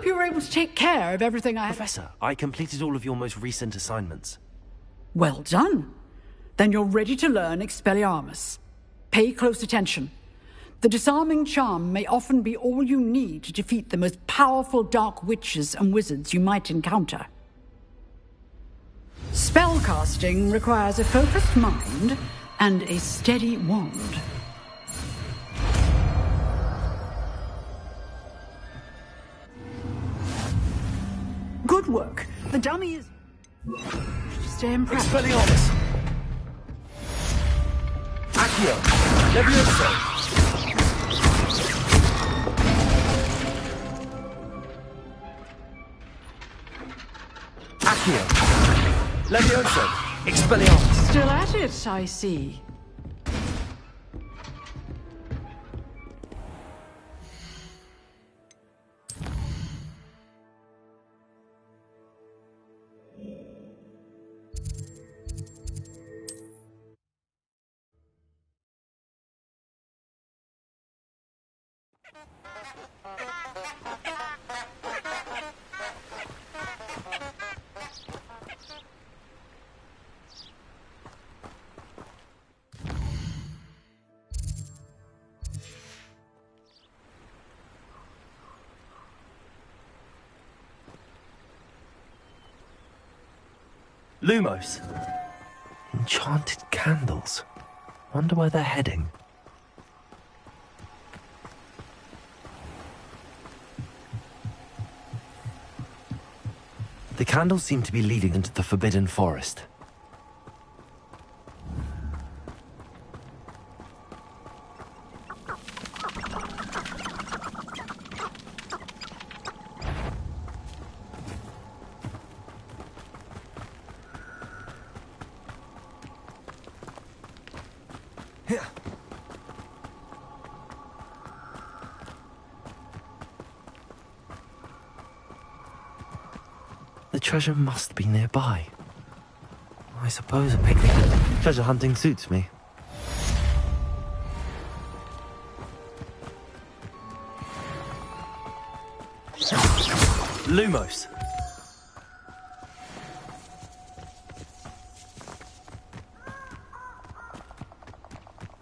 hope you were able to take care of everything I had. Professor, I completed all of your most recent assignments. Well done. Then you're ready to learn Expelliarmus. Pay close attention. The disarming charm may often be all you need to defeat the most powerful dark witches and wizards you might encounter. Spellcasting requires a focused mind and a steady wand. Good work. The dummy is... Stay impressed. Expelliarmus! Accio! Levioso! Accio! Levioso! Expelliarmus! Still at it, I see. Lumos. Enchanted candles. Wonder where they're heading. The candles seem to be leading into the Forbidden Forest. The treasure must be nearby. I suppose a picnic and treasure hunting suits me. Lumos.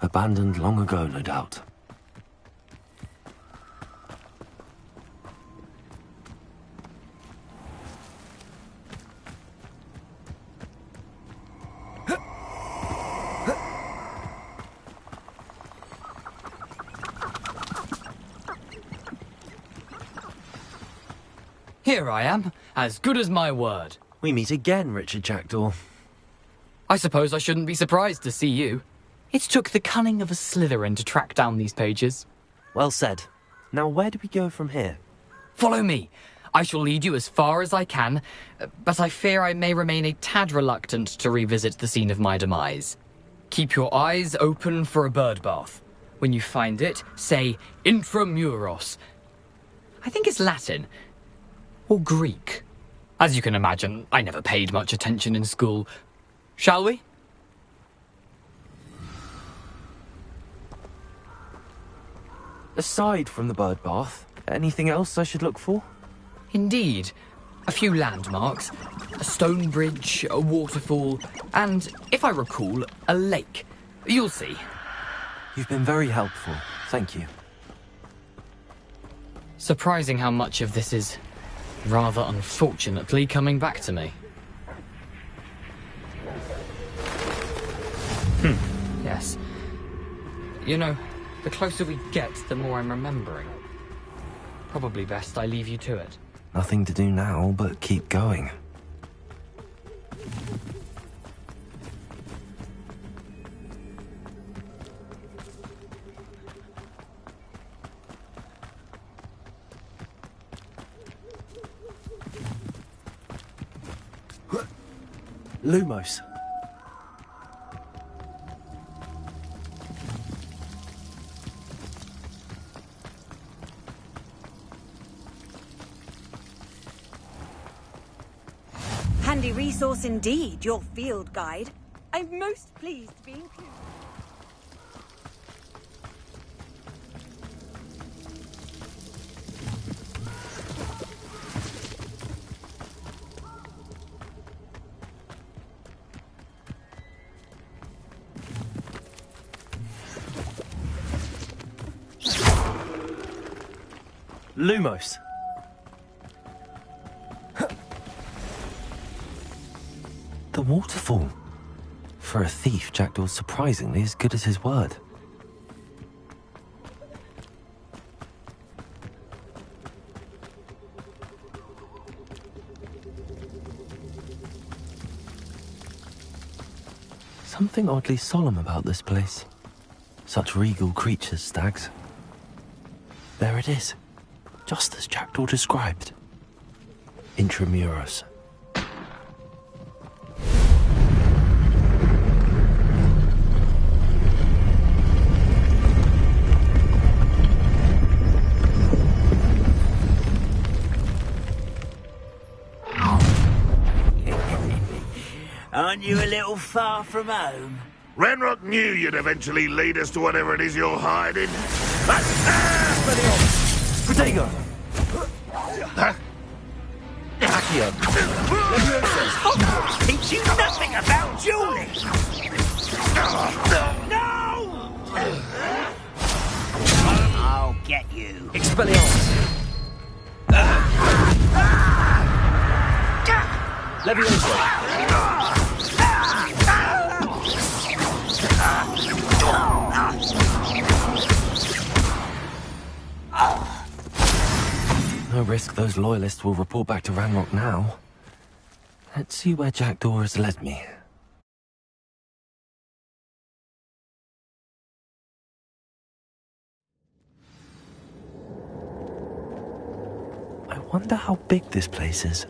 Abandoned long ago, no doubt. Here I am, as good as my word. We meet again, Richard JackDaw. I suppose I shouldn't be surprised to see you. It took the cunning of a Slytherin to track down these pages. Well said. Now where do we go from here? Follow me. I shall lead you as far as I can, but I fear I may remain a tad reluctant to revisit the scene of my demise. Keep your eyes open for a bird bath. When you find it, say Intramuros. I think it's Latin. Or Greek. As you can imagine, I never paid much attention in school. Shall we? Aside from the bird bath, anything else I should look for? Indeed. A few landmarks, a stone bridge, a waterfall, and, if I recall, a lake. You'll see. You've been very helpful. Thank you. Surprising how much of this is, rather unfortunately, coming back to me. Yes. You know, the closer we get, the more I'm remembering. Probably best I leave you to it. Nothing to do now but keep going. Lumos. Handy resource indeed, your field guide. I'm most pleased to be included. Lumos. The waterfall. For a thief, JackDaw's surprisingly as good as his word. Something oddly solemn about this place. Such regal creatures, stags. There it is, just as JackDaw described. Intramuros. Aren't you a little far from home? Ranrock knew you'd eventually lead us to whatever it is you're hiding. Protego! Accio! Hogwarts teach you nothing about dueling! No! I'll get you. Expelliarmus! Levioso! No risk those loyalists will report back to Ranrock now. Let's see where JackDaw has led me. I wonder how big this place is.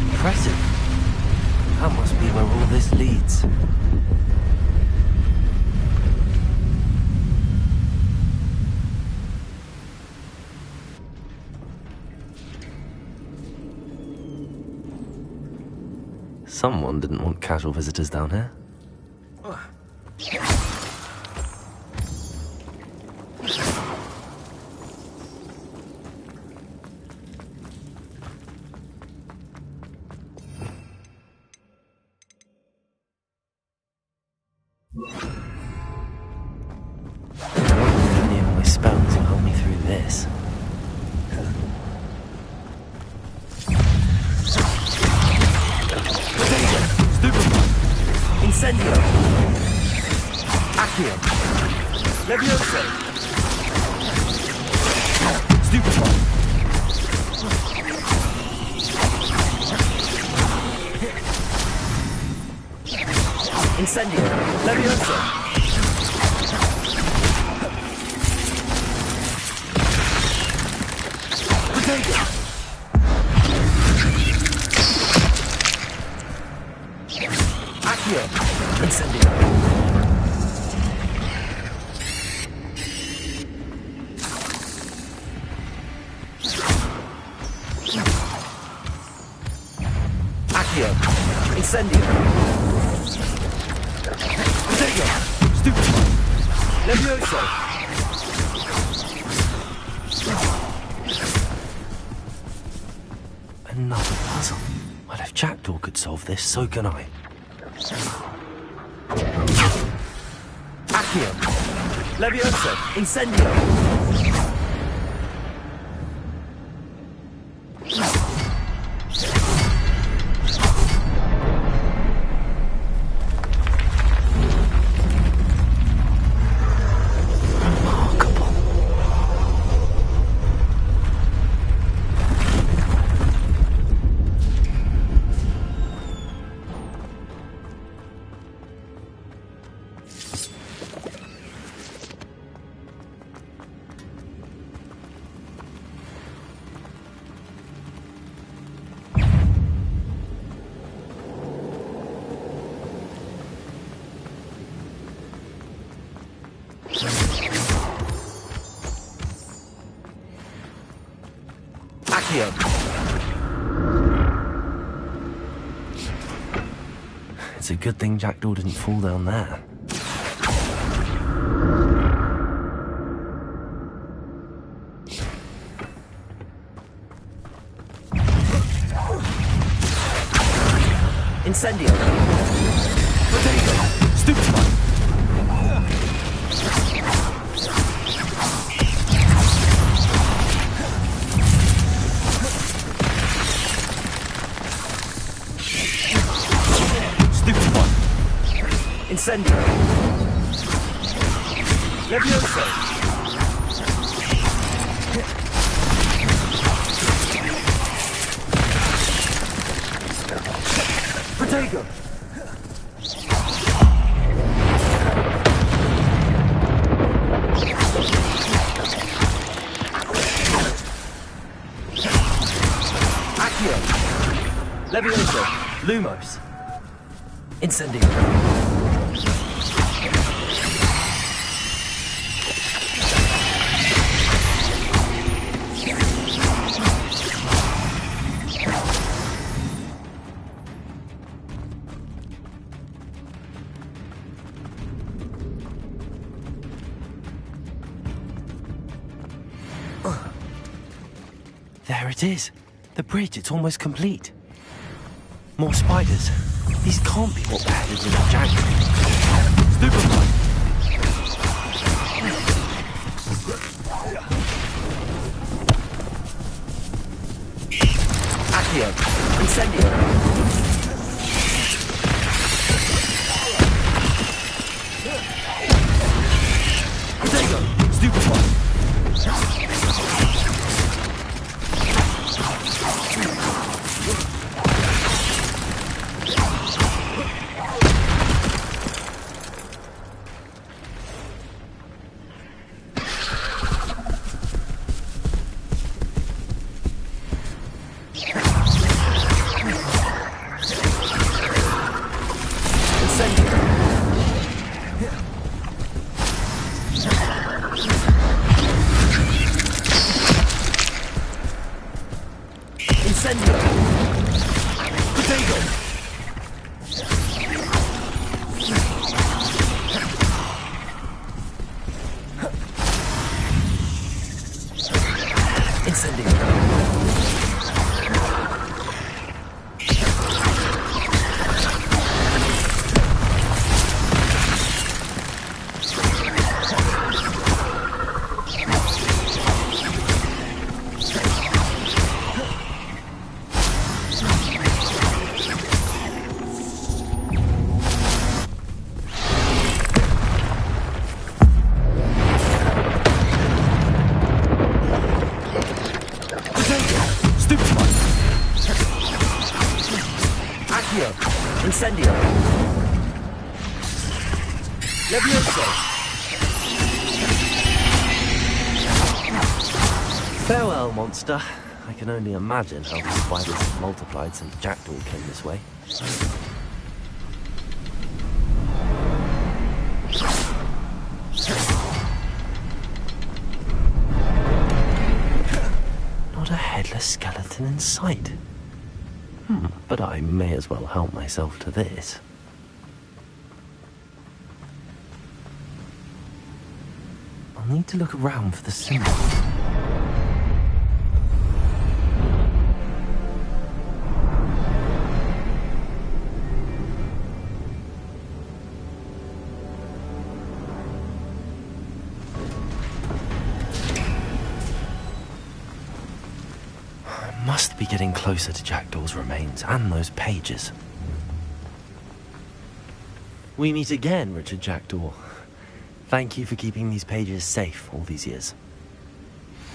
Impressive. That must be where all this leads. Someone didn't want casual visitors down here. Any of my spells will help me through this. Incendio! Accio! Levioso! Stupefy! Incendio! Levioso! Protego! Accio! Incendio! Accio! Incendio! Protego! Stupefy! Levioso! Another puzzle. Well, if JackDaw could solve this, so can I. Accio! Levioso! Incendio! Remarkable. Accio! It's a good thing JackDaw didn't fall down there. Incendio. Potato. Stupefy. Stupefy. Incendio. Levioso. Protego! Accio! Levioso! Lumos! Incendio! There it is. The bridge, it's almost complete. More spiders. These can't be what we're headed in the Jack. Stupefy. Accio! Incendio! Protego! Stupefy! Incendio! Potato! Incendio! Incendio! Levioso! Farewell, monster. I can only imagine how the spiders have multiplied since JackDaw came this way. Not a headless skeleton in sight. But I may as well help myself to this. I'll need to look around for the symbol. Must be getting closer to JackDaw's remains and those pages. We meet again, Richard JackDaw. Thank you for keeping these pages safe all these years.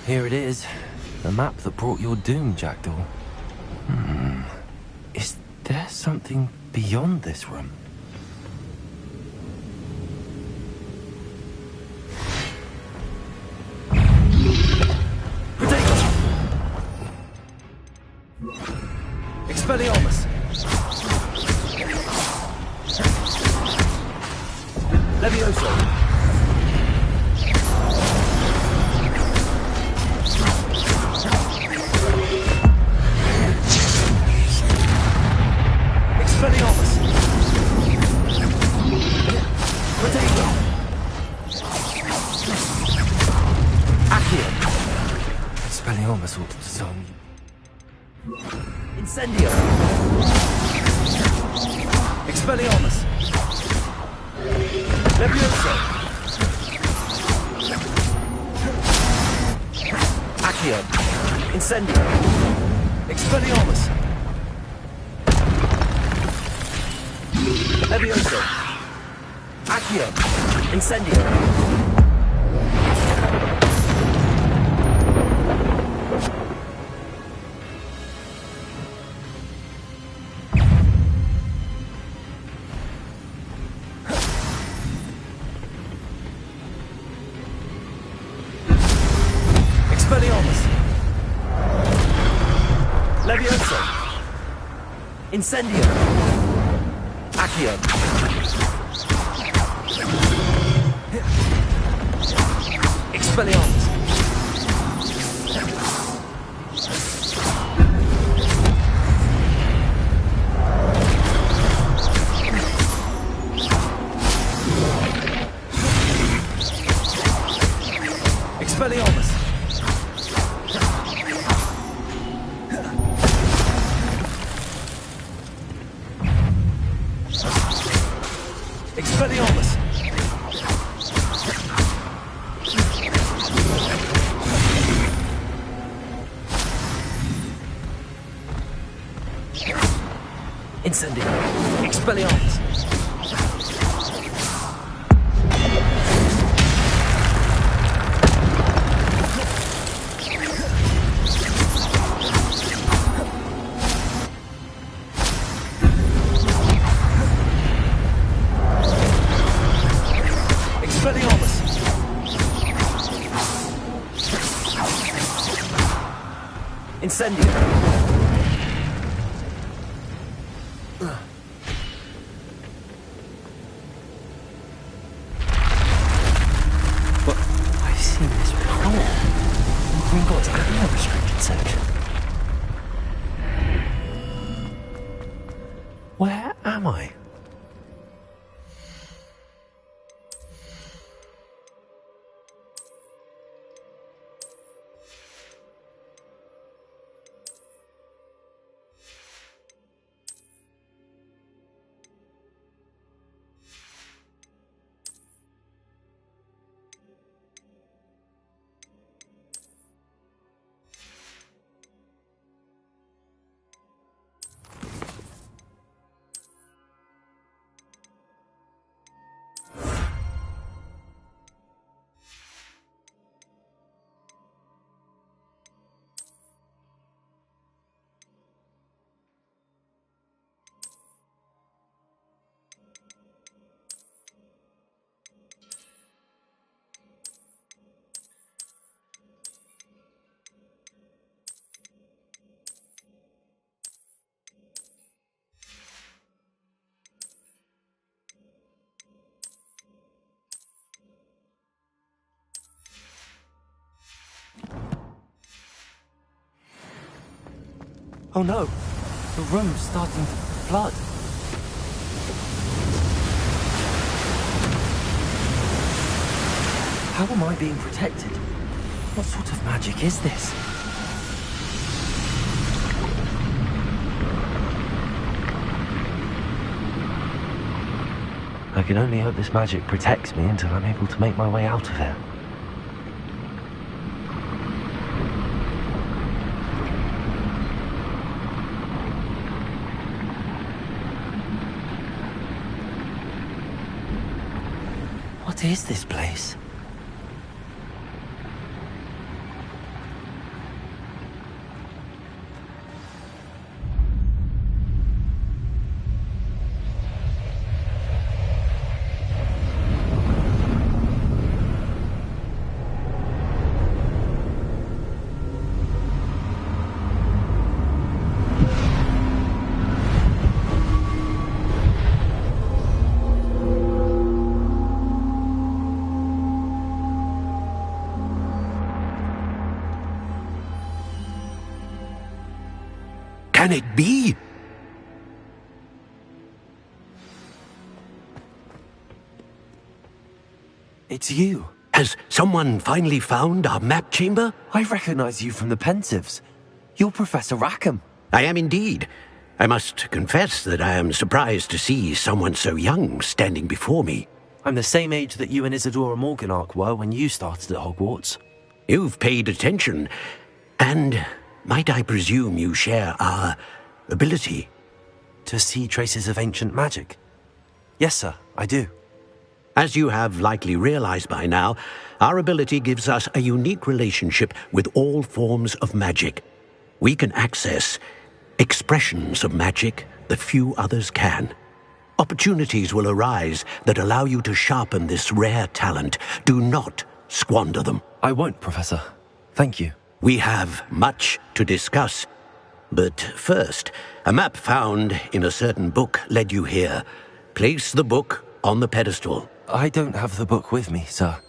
Here it is, the map that brought your doom, JackDaw. Is there something beyond this room? Expelliarmus! Levioso! Expelliarmus! Potato! Accio! Expelliarmus will dissolve. Incendio! Expelliarmus! Levioso! Accio! Incendio! Expelliarmus! Levioso! Accio! Incendio! Expelliarmus! Levioso! Incendio! Accio! Expelliarmus! Expelliarmus! Expelliarmus! Incendio! Expelliarmus! Expelliarmus! Incendio! But I've seen this before. We've got to have a restricted section. Where am I? Oh no! The room's starting to flood. How am I being protected? What sort of magic is this? I can only hope this magic protects me until I'm able to make my way out of here. What is this place? Can it be? It's you. Has someone finally found our map chamber? I recognize you from the Pensives. You're Professor Rackham. I am indeed. I must confess that I am surprised to see someone so young standing before me. I'm the same age that you and Isadora Morganach were when you started at Hogwarts. You've paid attention, and might I presume you share our ability? To see traces of ancient magic? Yes, sir, I do. As you have likely realized by now, our ability gives us a unique relationship with all forms of magic. We can access expressions of magic that few others can. Opportunities will arise that allow you to sharpen this rare talent. Do not squander them. I won't, Professor. Thank you. We have much to discuss. But first, a map found in a certain book led you here. Place the book on the pedestal. I don't have the book with me, sir.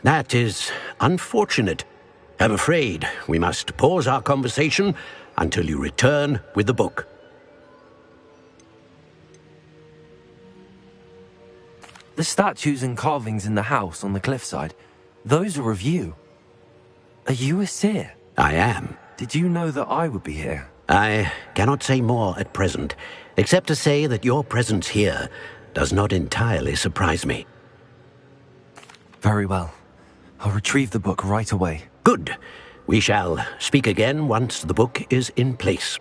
That is unfortunate. I'm afraid we must pause our conversation until you return with the book. The statues and carvings in the house on the cliffside, those are of you. Are you a seer? I am. Did you know that I would be here? I cannot say more at present, except to say that your presence here does not entirely surprise me. Very well. I'll retrieve the book right away. Good. We shall speak again once the book is in place.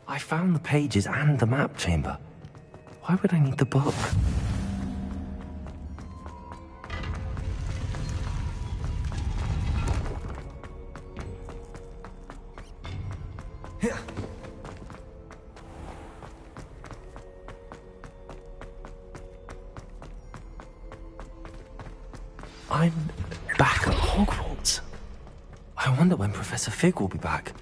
I found the pages and the map chamber. Why would I need the book? I'm back at Hogwarts. I wonder when Professor Fig will be back.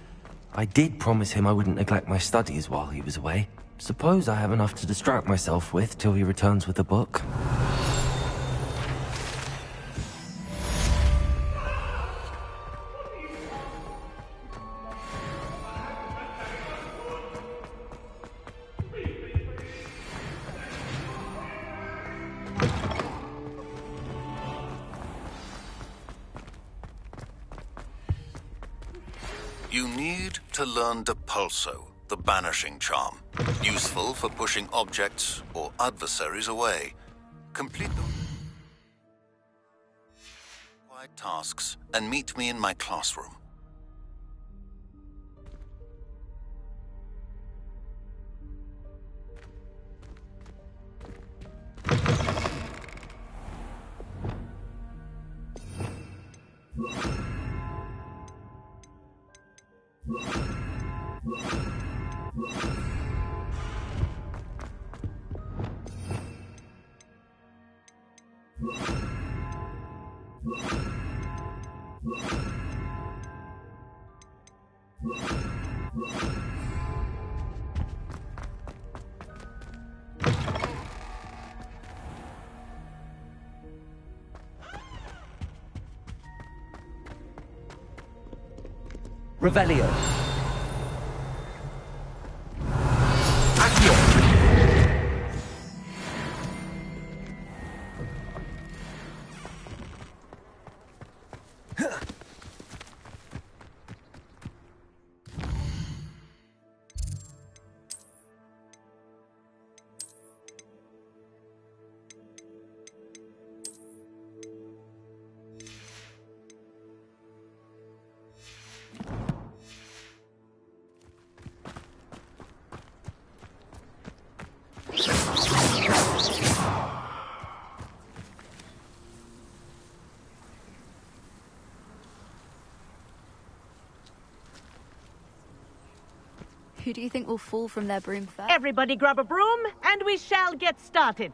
I did promise him I wouldn't neglect my studies while he was away. Suppose I have enough to distract myself with till he returns with the book. You need to learn Depulso, the banishing charm. Useful for pushing objects or adversaries away. Complete them. Quiet tasks and meet me in my classroom. Revelio. Accio. Who do you think will fall from their broom first? Everybody grab a broom, and we shall get started.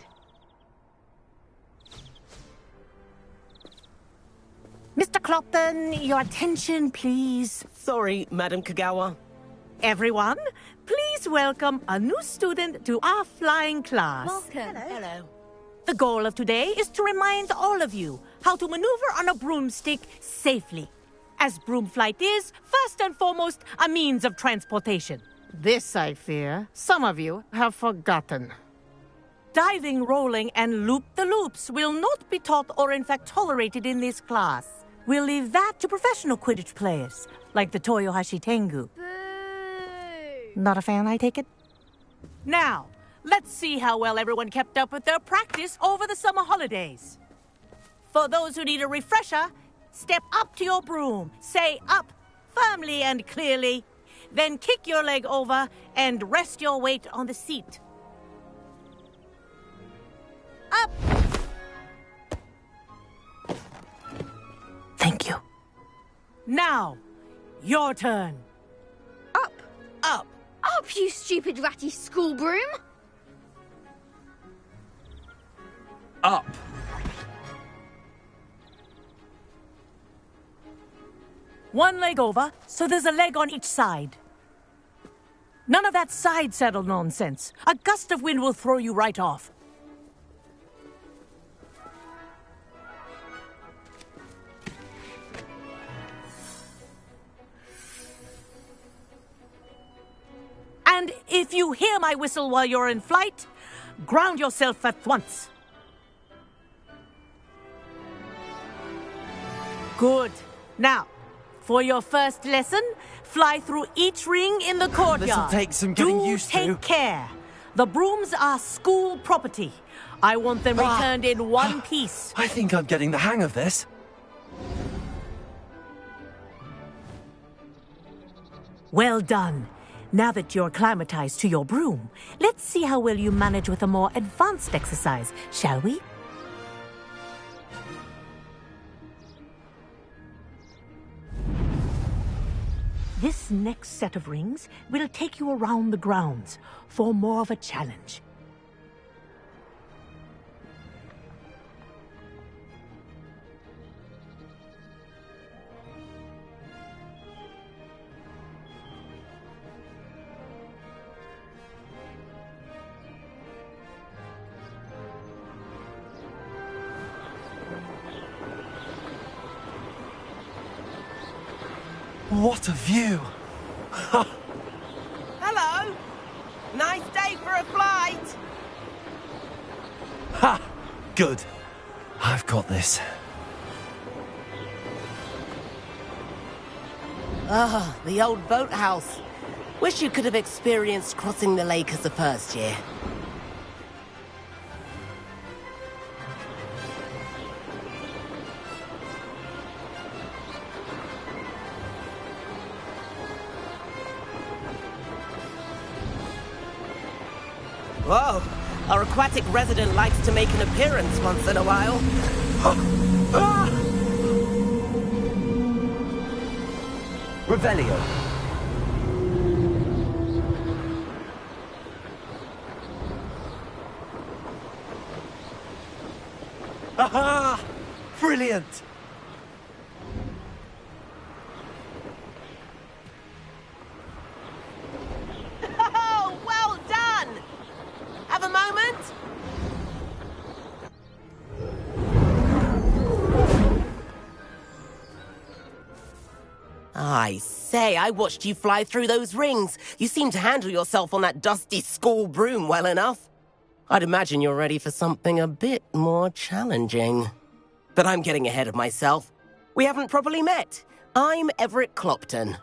Mr. Clopton, your attention, please. Sorry, Madam Kagawa. Everyone, please welcome a new student to our flying class. Welcome. Hello. The goal of today is to remind all of you how to maneuver on a broomstick safely, as broom flight is, first and foremost, a means of transportation. This, I fear, some of you have forgotten. Diving, rolling, and loop-the-loops will not be taught or in fact tolerated in this class. We'll leave that to professional Quidditch players, like the Toyohashi Tengu. Boo! Not a fan, I take it? Now, let's see how well everyone kept up with their practice over the summer holidays. For those who need a refresher, step up to your broom, say up firmly and clearly, then kick your leg over and rest your weight on the seat. Up! Thank you. Now, your turn. Up! Up! Up, you stupid ratty school broom! Up. One leg over, so there's a leg on each side. None of that side saddle nonsense. A gust of wind will throw you right off. And if you hear my whistle while you're in flight, ground yourself at once. Good. Now, for your first lesson, fly through each ring in the courtyard. This'll take some getting used to. Take care. The brooms are school property. I want them returned in one piece. I think I'm getting the hang of this. Well done. Now that you're acclimatized to your broom, let's see how well you manage with a more advanced exercise, shall we? This next set of rings will take you around the grounds for more of a challenge. What a view! Hello! Nice day for a flight! Ha! Good. I've got this. Ah, the old boathouse. Wish you could have experienced crossing the lake as a first year. Whoa! Our aquatic resident likes to make an appearance once in a while. Revelio. Aha! Brilliant! Oh, well done! Have a moment? I say, I watched you fly through those rings. You seem to handle yourself on that dusty school broom well enough. I'd imagine you're ready for something a bit more challenging. But I'm getting ahead of myself. We haven't properly met. I'm Everett Clopton.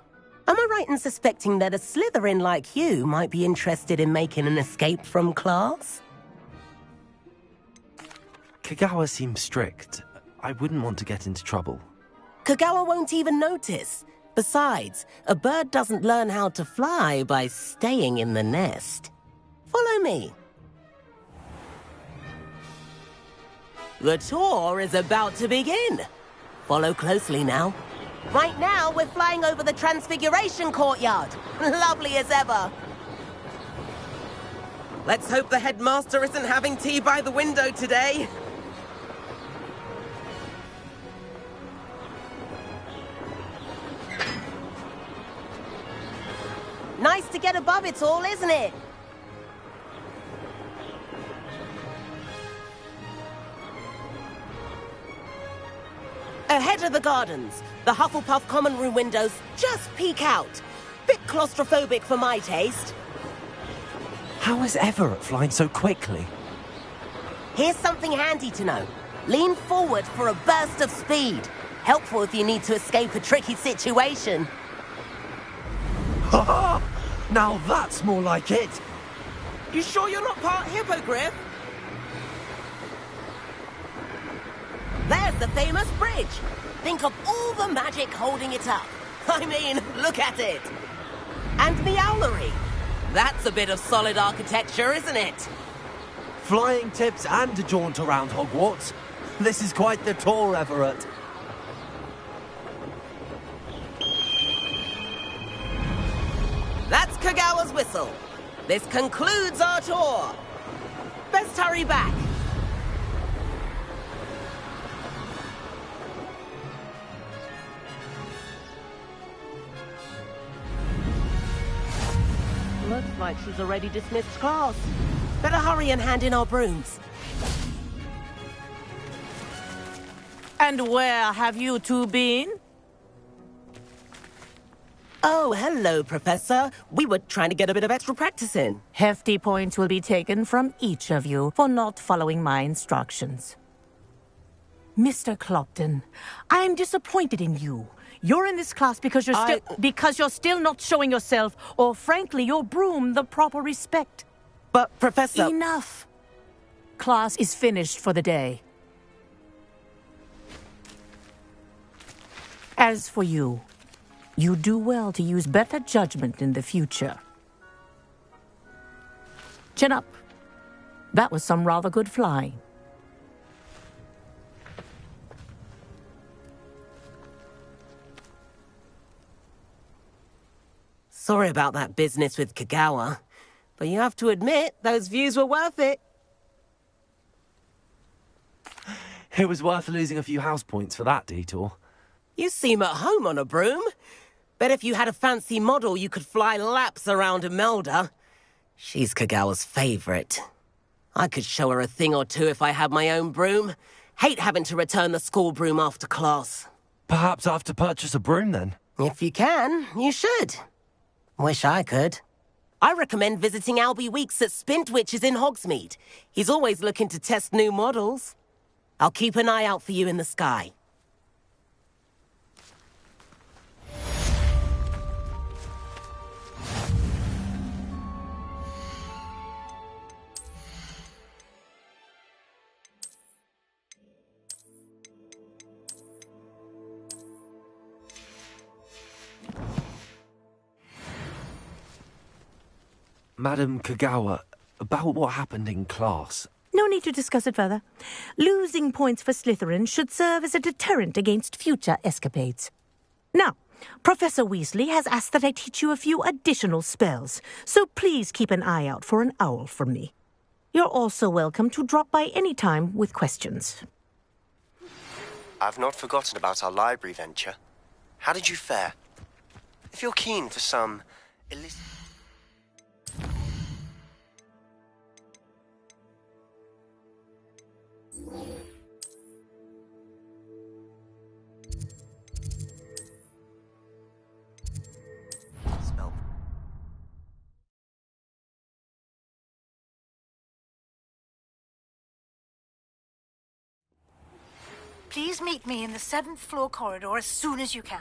Am I right in suspecting that a Slytherin like you might be interested in making an escape from class? Kagawa seems strict. I wouldn't want to get into trouble. Kagawa won't even notice. Besides, a bird doesn't learn how to fly by staying in the nest. Follow me. The tour is about to begin. Follow closely now. Right now, we're flying over the Transfiguration Courtyard. Lovely as ever. Let's hope the headmaster isn't having tea by the window today. Nice to get above it all, isn't it? Ahead of the gardens, the Hufflepuff common room windows just peek out. Bit claustrophobic for my taste. How is Everett flying so quickly? Here's something handy to know. Lean forward for a burst of speed. Helpful if you need to escape a tricky situation. Ha ha! Now that's more like it! You sure you're not part hippogriff? There's the famous bridge. Think of all the magic holding it up. I mean, look at it. And the owlery. That's a bit of solid architecture, isn't it? Flying tips and a jaunt around Hogwarts. This is quite the tour, Everett. That's Kagawa's whistle. This concludes our tour. Best hurry back. Looks like she's already dismissed class. Better hurry and hand in our brooms. And where have you two been? Oh, hello, Professor. We were trying to get a bit of extra practice in. Hefty points will be taken from each of you for not following my instructions. Mr. Clopton, I am disappointed in you. You're in this class because you're still not showing yourself, or frankly, your broom the proper respect. But, Professor... Enough. Class is finished for the day. As for you, you do well to use better judgment in the future. Chin up. That was some rather good flying. Sorry about that business with Kagawa, but you have to admit, those views were worth it. It was worth losing a few house points for that detour. You seem at home on a broom. Bet if you had a fancy model, you could fly laps around Imelda. She's Kagawa's favorite. I could show her a thing or two if I had my own broom. Hate having to return the school broom after class. Perhaps I have to purchase a broom then? If you can, you should. Wish I could. I recommend visiting Albie Weeks at Spintwitches in Hogsmeade. He's always looking to test new models. I'll keep an eye out for you in the sky. Madam Kagawa, about what happened in class. No need to discuss it further. Losing points for Slytherin should serve as a deterrent against future escapades. Now, Professor Weasley has asked that I teach you a few additional spells, so please keep an eye out for an owl from me. You're also welcome to drop by any time with questions. I've not forgotten about our library venture. How did you fare? If you're keen for some illicit... Please meet me in the 7th floor corridor as soon as you can.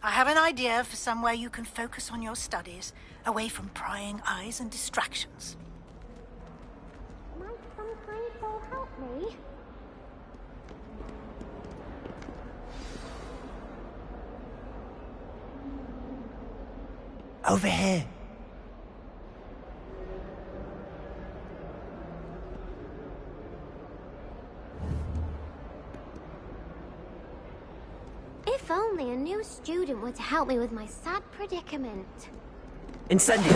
I have an idea for somewhere you can focus on your studies, away from prying eyes and distractions. Might some kind soul help me? Over here. If only I knew new student were to help me with my sad predicament. Incendio!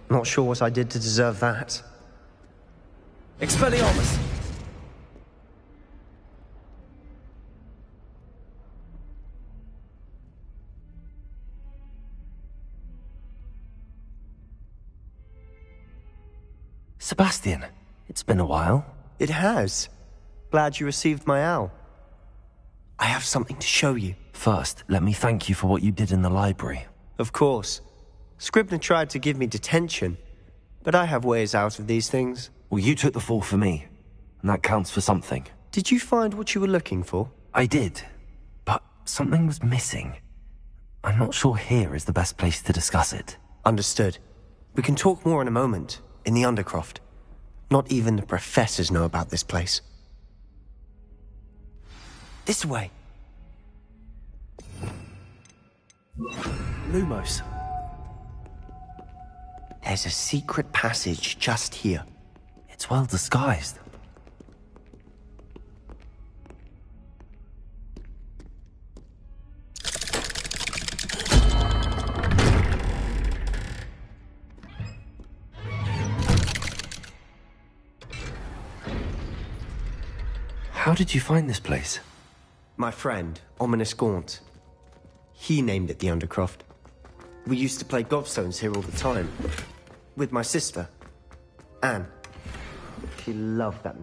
Not sure what I did to deserve that. Expelliarmus! Sebastian, it's been a while. It has. Glad you received my owl. I have something to show you. First, let me thank you for what you did in the library. Of course. Scribner tried to give me detention, but I have ways out of these things. Well, you took the fall for me, and that counts for something. Did you find what you were looking for? I did, but something was missing. I'm not sure here is the best place to discuss it. Understood. We can talk more in a moment, in the Undercroft. Not even the professors know about this place. This way. Lumos. There's a secret passage just here. It's well disguised. How did you find this place? My friend, Ominous Gaunt. He named it the Undercroft. We used to play gobstones here all the time. With my sister, Anne. She loved that.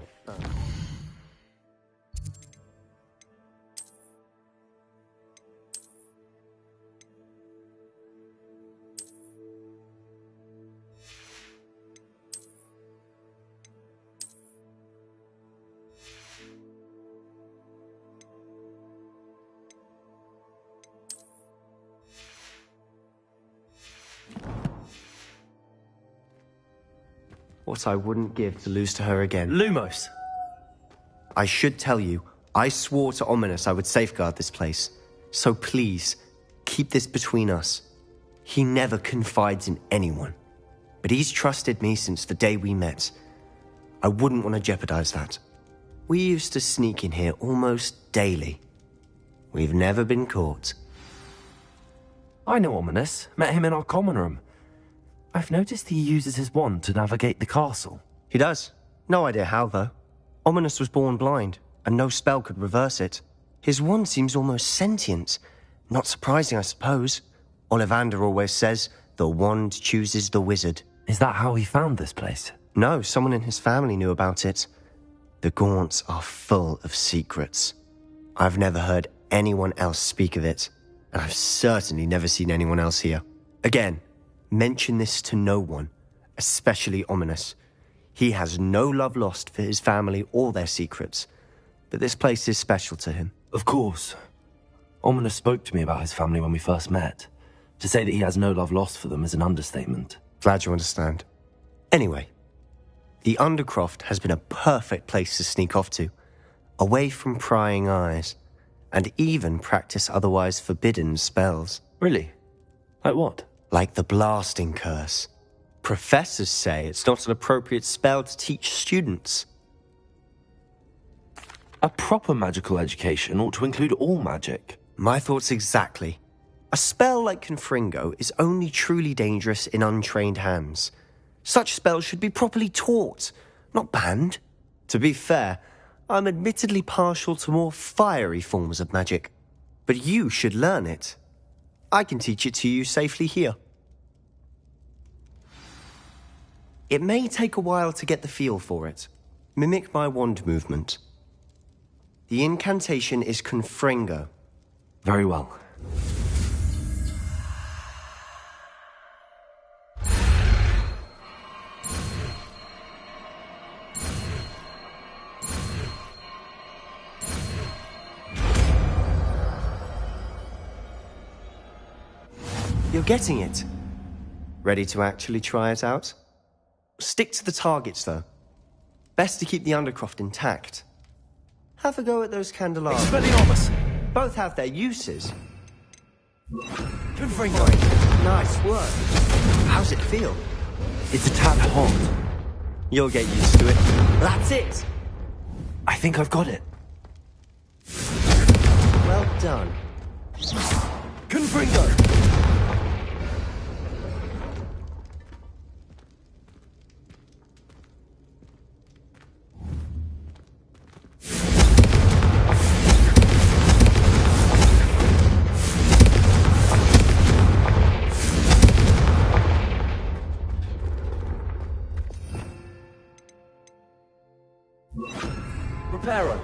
What I wouldn't give to lose to her again. Lumos! I should tell you, I swore to Ominous I would safeguard this place. So please, keep this between us. He never confides in anyone. But he's trusted me since the day we met. I wouldn't want to jeopardize that. We used to sneak in here almost daily. We've never been caught. I know Ominous. Met him in our common room. I've noticed he uses his wand to navigate the castle. He does. No idea how, though. Ominous was born blind, and no spell could reverse it. His wand seems almost sentient. Not surprising, I suppose. Ollivander always says, the wand chooses the wizard. Is that how he found this place? No, someone in his family knew about it. The Gaunts are full of secrets. I've never heard anyone else speak of it, and I've certainly never seen anyone else here. Again, mention this to no one, especially Ominous. He has no love lost for his family or their secrets, but this place is special to him. Of course. Ominous spoke to me about his family when we first met. To say that he has no love lost for them is an understatement. Glad you understand. Anyway, the Undercroft has been a perfect place to sneak off to, away from prying eyes, and even practice otherwise forbidden spells. Really? Like what? Like the blasting curse. Professors say it's not an appropriate spell to teach students. A proper magical education ought to include all magic. My thoughts exactly. A spell like Confringo is only truly dangerous in untrained hands. Such spells should be properly taught, not banned. To be fair, I'm admittedly partial to more fiery forms of magic. But you should learn it. I can teach it to you safely here. It may take a while to get the feel for it. Mimic my wand movement. The incantation is Confringo. Very well. You're getting it. Ready to actually try it out? Stick to the targets, though. Best to keep the Undercroft intact. Have a go at those candelabras. Expelliarmus! Both have their uses. Confringo! Nice work. How's it feel? It's a tad hot. You'll get used to it. That's it! I think I've got it. Well done. Confringo! Reparo.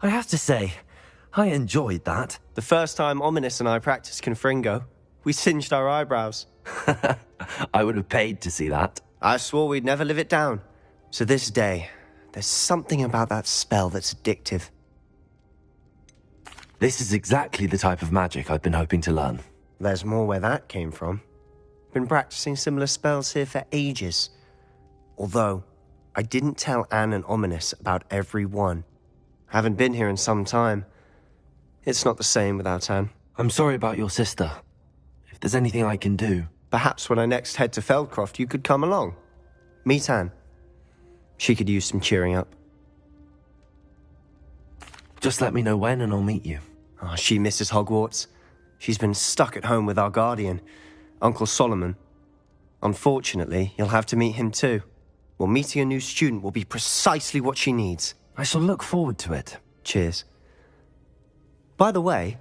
I have to say, I enjoyed that. The first time Ominous and I practiced Confringo, we singed our eyebrows. I would have paid to see that. I swore we'd never live it down. So this day, there's something about that spell that's addictive. This is exactly the type of magic I've been hoping to learn. There's more where that came from. Been practicing similar spells here for ages. Although, I didn't tell Anne and Ominous about every one. Haven't been here in some time. It's not the same without Anne. I'm sorry about your sister. If there's anything I can do... Perhaps when I next head to Feldcroft, you could come along. Meet Anne. She could use some cheering up. Just let me know when and I'll meet you. Oh, she misses Hogwarts. She's been stuck at home with our guardian, Uncle Solomon. Unfortunately, you'll have to meet him too. Well, meeting a new student will be precisely what she needs. I shall look forward to it. Cheers. By the way,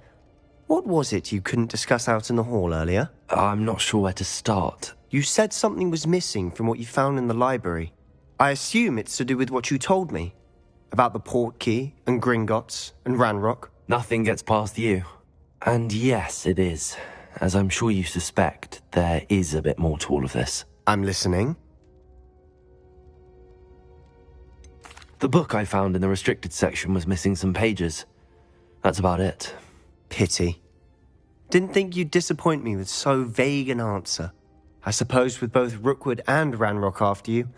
what was it you couldn't discuss out in the hall earlier? I'm not sure where to start. You said something was missing from what you found in the library. I assume it's to do with what you told me. About the Portkey, and Gringotts, and Ranrock. Nothing gets past you. And yes, it is. As I'm sure you suspect, there is a bit more to all of this. I'm listening. The book I found in the restricted section was missing some pages. That's about it. Pity. Didn't think you'd disappoint me with so vague an answer. I suppose with both Rookwood and Ranrock after you,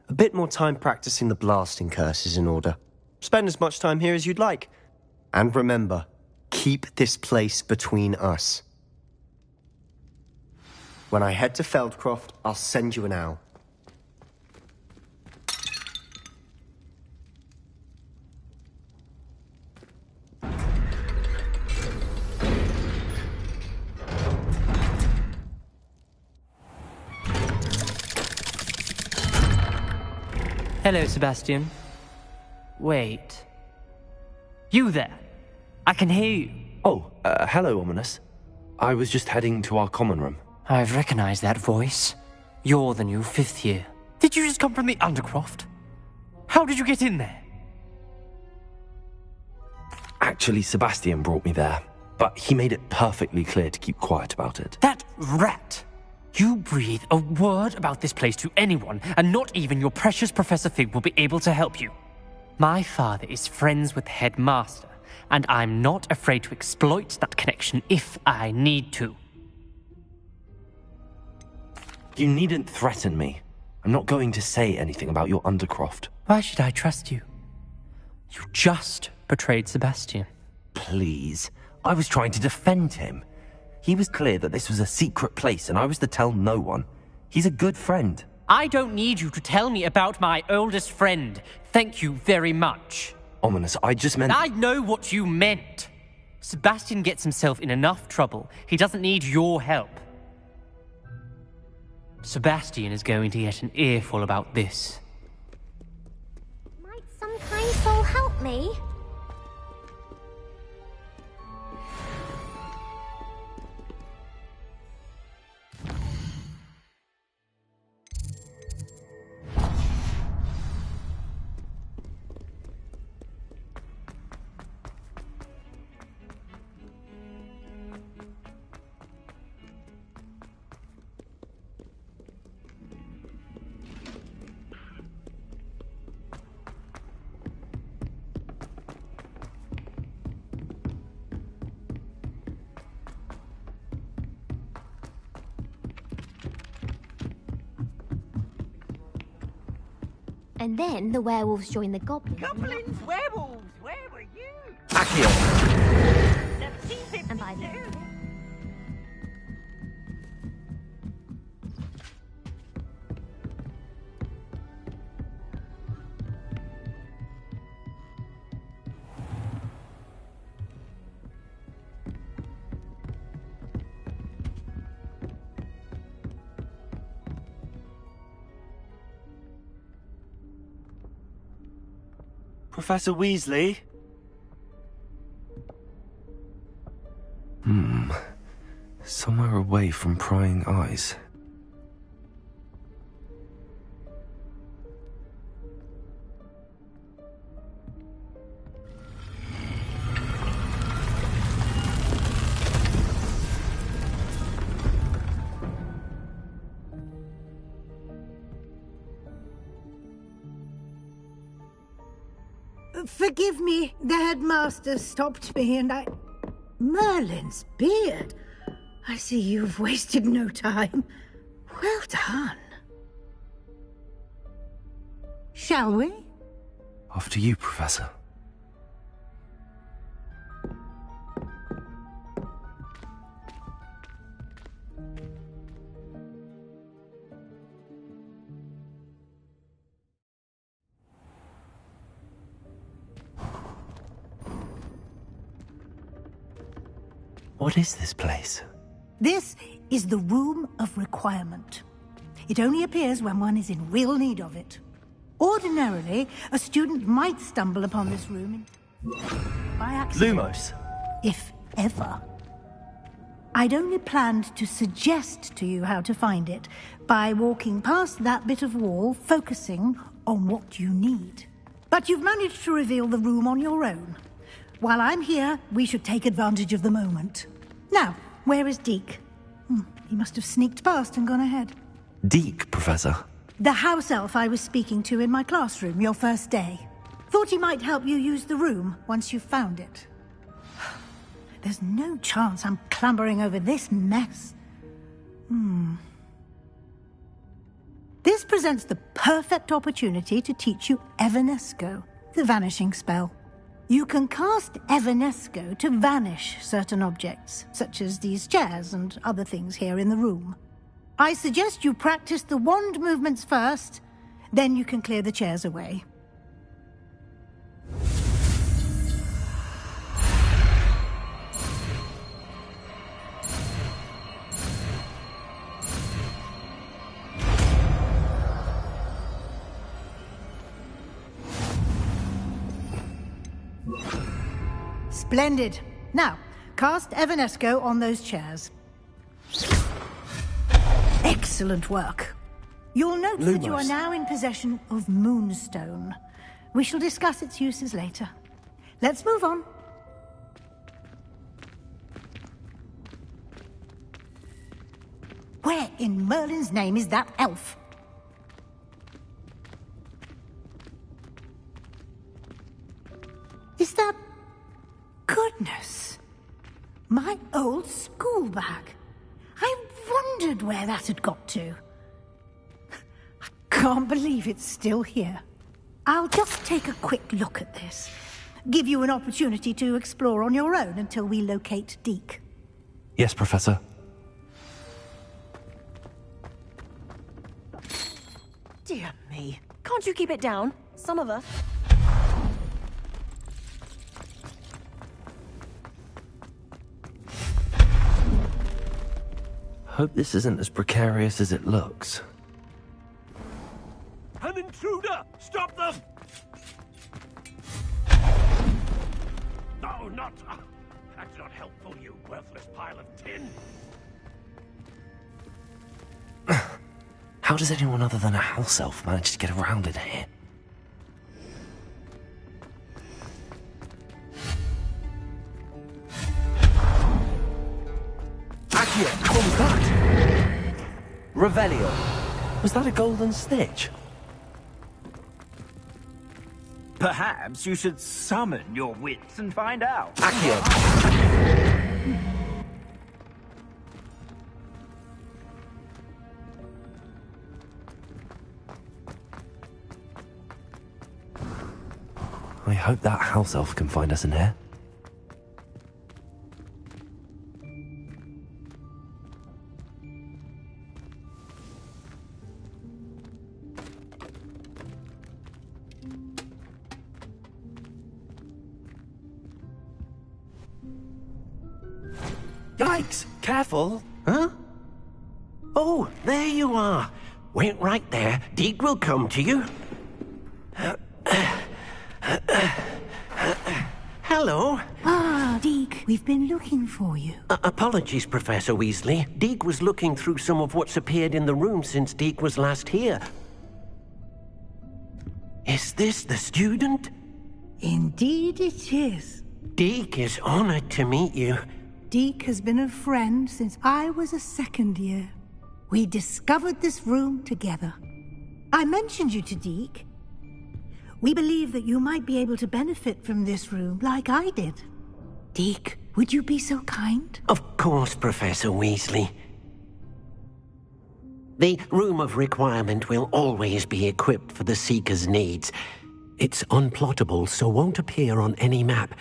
a bit more time practicing the blasting curse is in order. Spend as much time here as you'd like. And remember, keep this place between us. When I head to Feldcroft, I'll send you an owl. Hello, Sebastian. Wait. You there? I can hear you. Oh, hello, Ominous. I was just heading to our common room. I've recognized that voice. You're the new 5th year. Did you just come from the Undercroft? How did you get in there? Actually, Sebastian brought me there, but he made it perfectly clear to keep quiet about it. That rat! You breathe a word about this place to anyone, and not even your precious Professor Fig will be able to help you. My father is friends with the headmaster, and I'm not afraid to exploit that connection if I need to. You needn't threaten me. I'm not going to say anything about your Undercroft. Why should I trust you? You just betrayed Sebastian. Please. I was trying to defend him. He was clear that this was a secret place and I was to tell no one. He's a good friend. I don't need you to tell me about my oldest friend. Thank you very much. Ominous, I just meant... I know what you meant. Sebastian gets himself in enough trouble. He doesn't need your help. Sebastian is going to get an earful about this. Might some kind soul help me? And then the werewolves join the goblins. Goblins, werewolves, where were you? Professor Weasley? Somewhere away from prying eyes. Forgive me, the headmaster stopped me and I... Merlin's beard. I see you've wasted no time. Well done. Shall we? After you, Professor. What is this place? This is the Room of Requirement. It only appears when one is in real need of it. Ordinarily, a student might stumble upon this room by accident. Lumos? If ever. I'd only planned to suggest to you how to find it by walking past that bit of wall, focusing on what you need. But you've managed to reveal the room on your own. While I'm here, we should take advantage of the moment. Now, where is Deke? He must have sneaked past and gone ahead. Deke, Professor? The house elf I was speaking to in my classroom your first day. Thought he might help you use the room once you've found it. There's no chance I'm clambering over this mess. This presents the perfect opportunity to teach you Evanesco, the vanishing spell. You can cast Evanesco to vanish certain objects, such as these chairs and other things here in the room. I suggest you practice the wand movements first, then you can clear the chairs away. Splendid. Now, cast Evanesco on those chairs. Excellent work. You'll note that you are now in possession of Moonstone. We shall discuss its uses later. Let's move on. Where in Merlin's name is that elf? Is that... Goodness. My old school bag. I wondered where that had got to. I can't believe it's still here. I'll just take a quick look at this. Give you an opportunity to explore on your own until we locate Deke. Yes, Professor. Dear me. Can't you keep it down? Some of us. Hope this isn't as precarious as it looks. An intruder! Stop them! No, not... that's not helpful, you worthless pile of tin. How does anyone other than a house elf manage to get around in here? Accio, what was that? Revelio. Was that a golden snitch? Perhaps you should summon your wits and find out. Accio. I hope that house elf can find us in here. Yikes! Careful! Huh? Oh, there you are. Wait right there. Deke will come to you. Hello. Ah, Deke, we've been looking for you. Apologies, Professor Weasley. Deke was looking through some of what's appeared in the room since Deke was last here. Is this the student? Indeed it is. Deke is honored to meet you. Deke has been a friend since I was a second year. We discovered this room together. I mentioned you to Deke. We believe that you might be able to benefit from this room like I did. Deke, would you be so kind? Of course, Professor Weasley. The Room of Requirement will always be equipped for the Seeker's needs. It's unplottable, so won't appear on any map.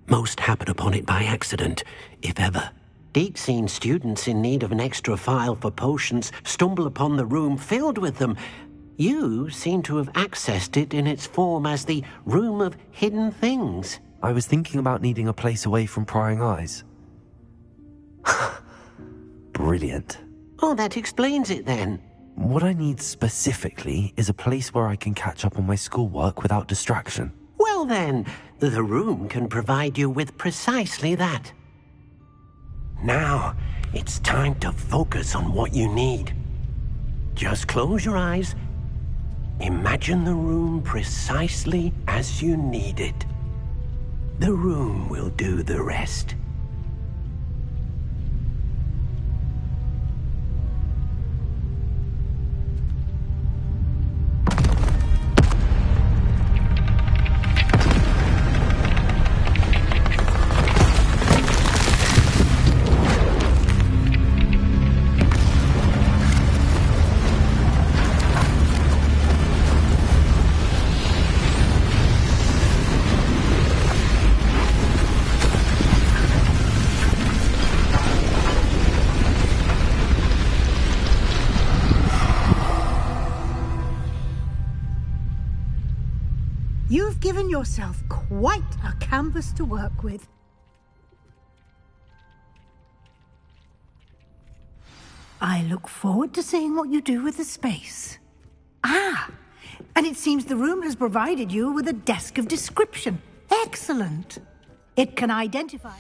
Most happen upon it by accident, if ever. Deke's seen students in need of an extra file for potions stumble upon the room filled with them. You seem to have accessed it in its form as the Room of Hidden Things. I was thinking about needing a place away from prying eyes. Brilliant. Oh, that explains it then. What I need specifically is a place where I can catch up on my schoolwork without distraction. Well then, the room can provide you with precisely that. Now, it's time to focus on what you need. Just close your eyes. Imagine the room precisely as you need it. The room will do the rest. You've given yourself quite a canvas to work with. I look forward to seeing what you do with the space. Ah, and it seems the room has provided you with a desk of description. Excellent. It can identify...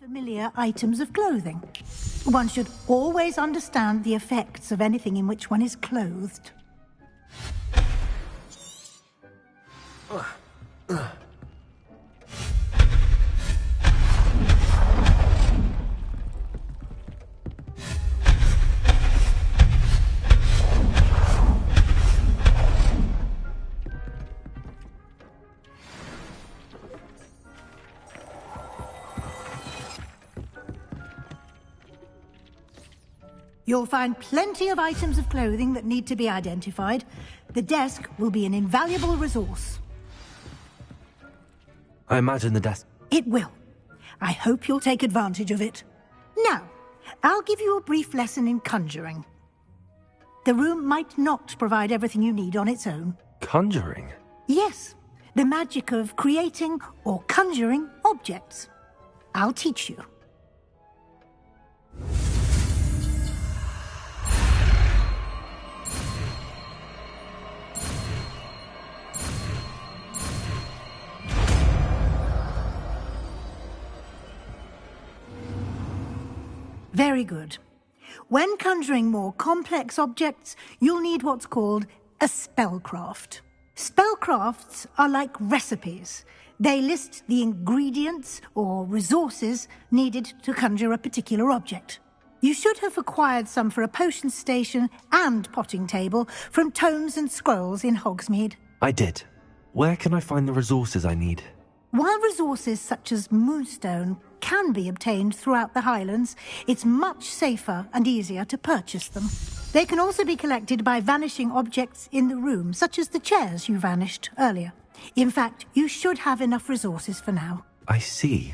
familiar items of clothing. One should always understand the effects of anything in which one is clothed. You'll find plenty of items of clothing that need to be identified. The desk will be an invaluable resource. I imagine the desk... It will. I hope you'll take advantage of it. Now, I'll give you a brief lesson in conjuring. The room might not provide everything you need on its own. Conjuring? Yes, the magic of creating or conjuring objects. I'll teach you. Very good. When conjuring more complex objects, you'll need what's called a spellcraft. Spellcrafts are like recipes. They list the ingredients or resources needed to conjure a particular object. You should have acquired some for a potion station and potting table from tomes and scrolls in Hogsmeade. I did. Where can I find the resources I need? While resources such as moonstone can be obtained throughout the Highlands, it's much safer and easier to purchase them. They can also be collected by vanishing objects in the room, such as the chairs you vanished earlier. In fact, you should have enough resources for now. I see.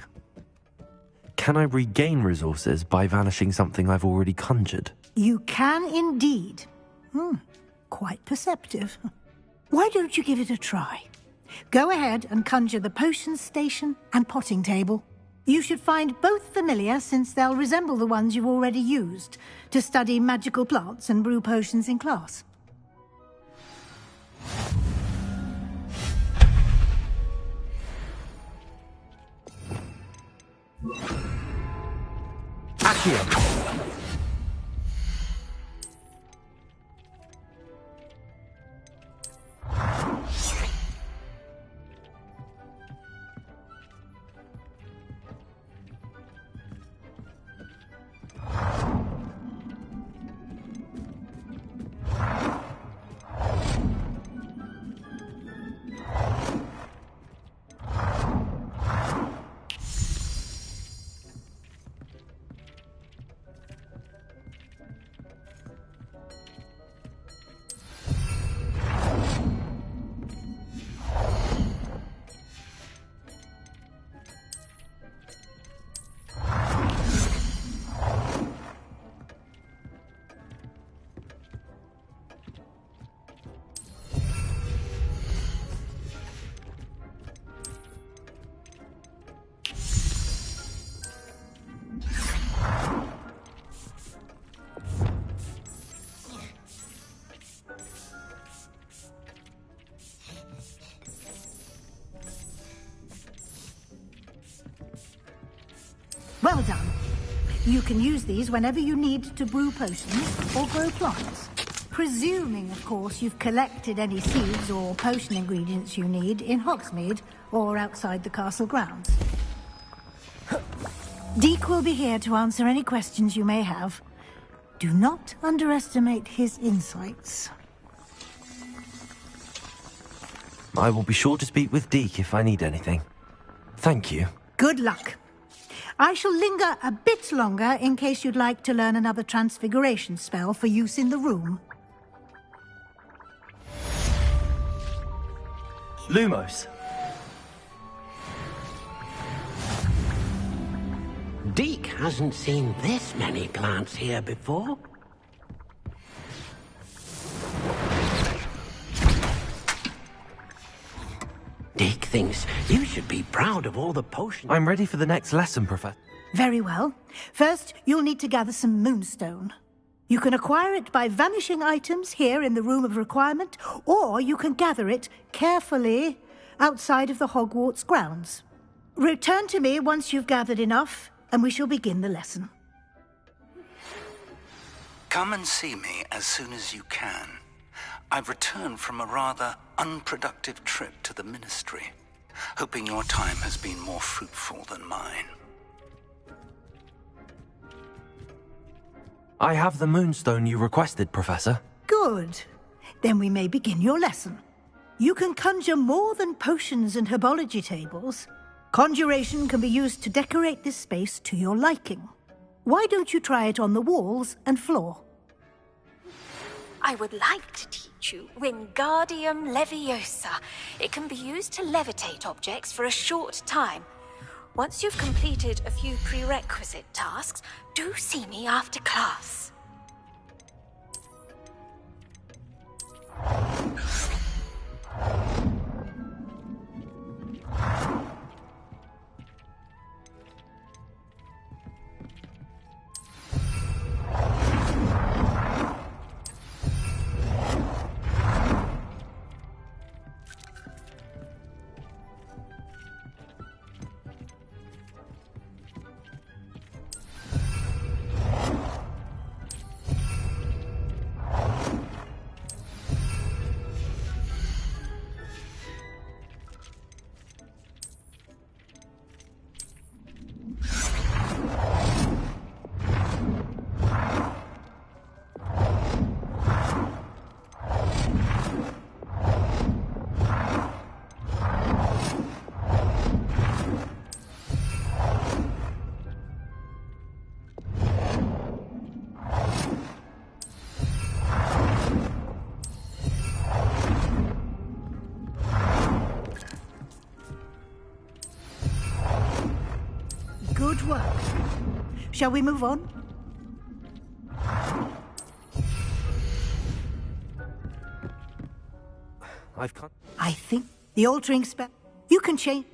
Can I regain resources by vanishing something I've already conjured? You can indeed. Quite perceptive. Why don't you give it a try? Go ahead and conjure the potions station and potting table. You should find both familiar, since they'll resemble the ones you've already used to study magical plants and brew potions in class. Accio! Well done. You can use these whenever you need to brew potions or grow plants. Presuming, of course, you've collected any seeds or potion ingredients you need in Hogsmeade or outside the castle grounds. Deke will be here to answer any questions you may have. Do not underestimate his insights. I will be sure to speak with Deke if I need anything. Thank you. Good luck. I shall linger a bit longer in case you'd like to learn another transfiguration spell for use in the room. Lumos. Deke hasn't seen this many plants here before. Deke thinks you should be proud of all the potions. I'm ready for the next lesson, Professor. Very well. First, you'll need to gather some moonstone. You can acquire it by vanishing items here in the Room of Requirement, or you can gather it carefully outside of the Hogwarts grounds. Return to me once you've gathered enough, and we shall begin the lesson. Come and see me as soon as you can. I've returned from a rather unproductive trip to the Ministry, hoping your time has been more fruitful than mine. I have the moonstone you requested, Professor. Good. Then we may begin your lesson. You can conjure more than potions and herbology tables. Conjuration can be used to decorate this space to your liking. Why don't you try it on the walls and floor? I would like to teach you Wingardium Leviosa. It can be used to levitate objects for a short time. Once you've completed a few prerequisite tasks, do see me after class. Shall we move on? I think the altering spell... You can change...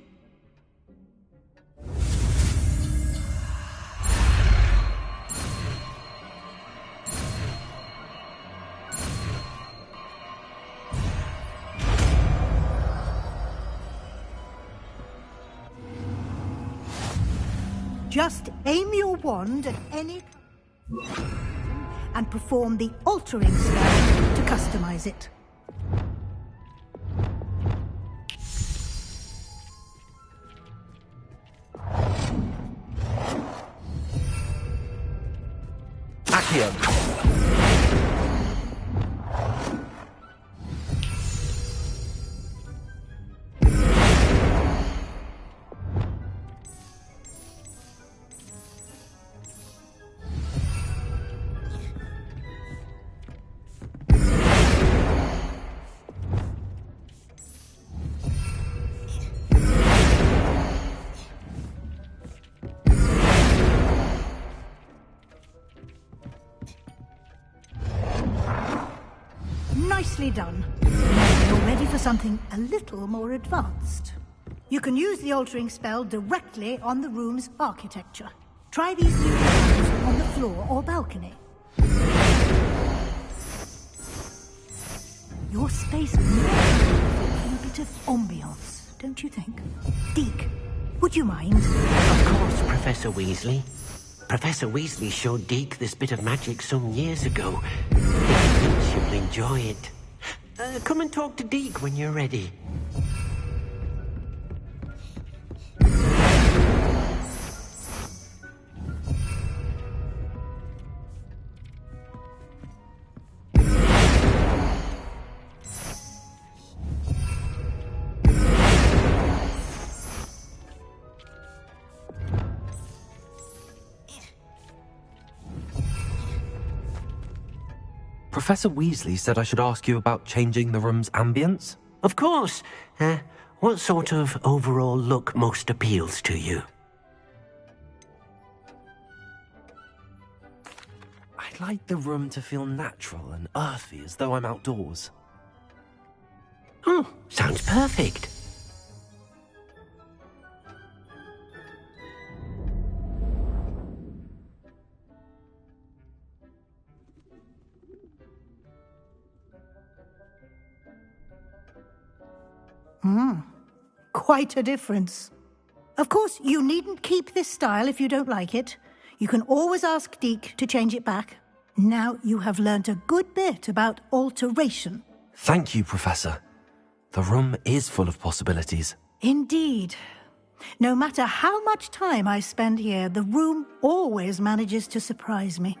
Just aim your wand at any... and perform the altering spell to customize it. Accio. Nicely done. Now you're ready for something a little more advanced. You can use the altering spell directly on the room's architecture. Try these new rooms on the floor or balcony. Your space needs a bit of ambiance, don't you think? Deke, would you mind? Of course, Professor Weasley. Professor Weasley showed Deke this bit of magic some years ago. He thinks you'll enjoy it. Come and talk to Deke when you're ready. Professor Weasley said I should ask you about changing the room's ambience? Of course. What sort of overall look most appeals to you? I'd like the room to feel natural and earthy, as though I'm outdoors. Oh, sounds perfect. Quite a difference. Of course, you needn't keep this style if you don't like it. You can always ask Deke to change it back. Now you have learnt a good bit about alteration. Thank you, Professor. The room is full of possibilities. Indeed. No matter how much time I spend here, the room always manages to surprise me.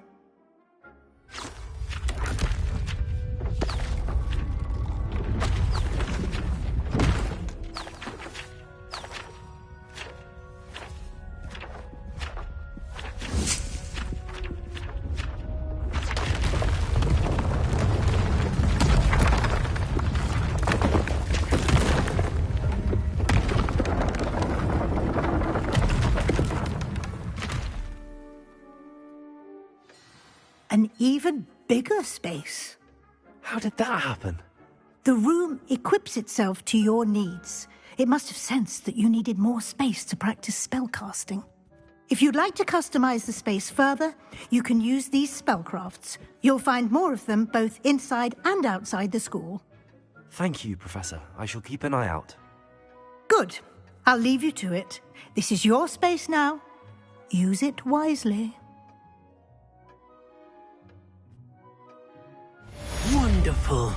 An even bigger space. How did that happen? The room equips itself to your needs. It must have sensed that you needed more space to practice spellcasting. If you'd like to customize the space further, you can use these spellcrafts. You'll find more of them both inside and outside the school. Thank you, Professor. I shall keep an eye out. Good. I'll leave you to it. This is your space now. Use it wisely. Wonderful.